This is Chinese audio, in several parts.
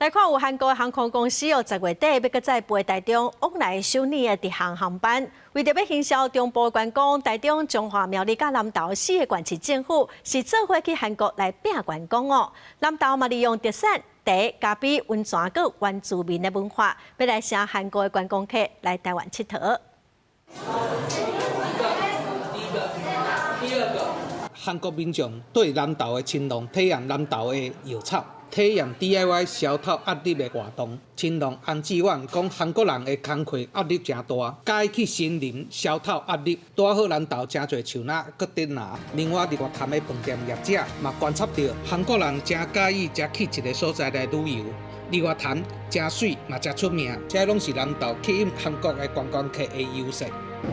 來看有韓國的航空公司10月底要擱再飛台中往來首爾的直航航班，為着要行銷中部的觀光，台中、彰化、苗栗、甲南投4個縣市政府是做伙去韓國來拼觀光哦。南投嘛利用特產茶、咖啡、溫泉閣原住民的文化，要來請韓國的觀光客來台灣佚佗。韓國民眾對南投的青龍體驗南投的藥草，體驗 DIY 消透壓力的活動。青龍洪志遠講，韓國人的工課壓力真大，介去森林消透壓力，帶好南投真濟樹仔閣得拿。另外，佇外灘的飯店業者嘛觀察到，韓國人真介意才去一個所在來旅遊。離外灘真水嘛真出名，這攏是南投吸引韓國的觀光客的優勢。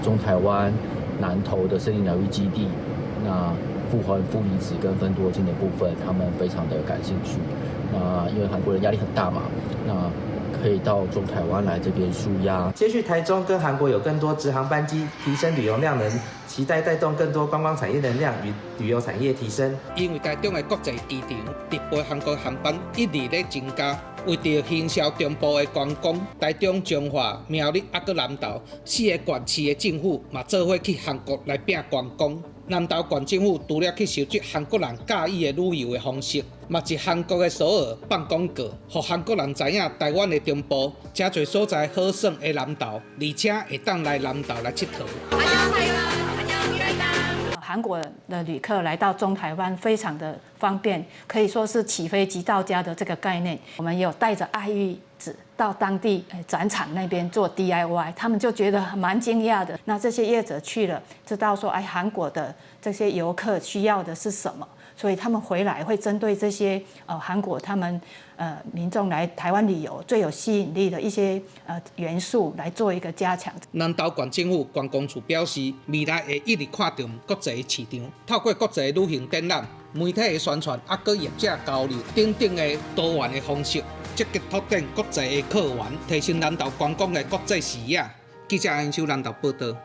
中台灣南投的森林療癒基地，那富環負離子跟芬多精的部分，他們非常的感興趣。那因為韓國人壓力很大嘛，那可以到中台灣來這邊紓壓。接續台中跟韓國有更多直航班機，提升旅遊量能，期待帶動更多觀光產業能量與旅遊產業提升。因為台中的國際機場直飛韓國航班一直在增加，為着行銷中部的觀光，台中、彰化、苗栗還閣南投4個縣市的政府嘛做伙去韓國來拼觀光。南投縣政府除了去收集韓國人介意的旅遊的方式，嘛是韓國的首爾放廣告，讓韓國人知影台灣的中部真濟所在好耍的南投，而且會當來南投來佚佗。韓國的旅客來到中台灣非常的方便，可以說是起飛即到家的這個概念。我們也有帶着愛玉子到當地展場那邊做 DIY， 他們就覺得蠻驚訝的。那這些業者去了，知道說，哎，韓國的這些遊客需要的是什麼，所以他們回來會針對這些韓國他們民眾來台灣旅遊最有吸引力的一些元素來做一個加強。南投縣政府觀光處表示，未來會一直看重國際市場，透過國際旅行展覽、媒體的宣傳，還閣業者交流等等的多元的方式，積極拓展國際的客源，提升南投觀光的國際視野。記者陳秀南投報道。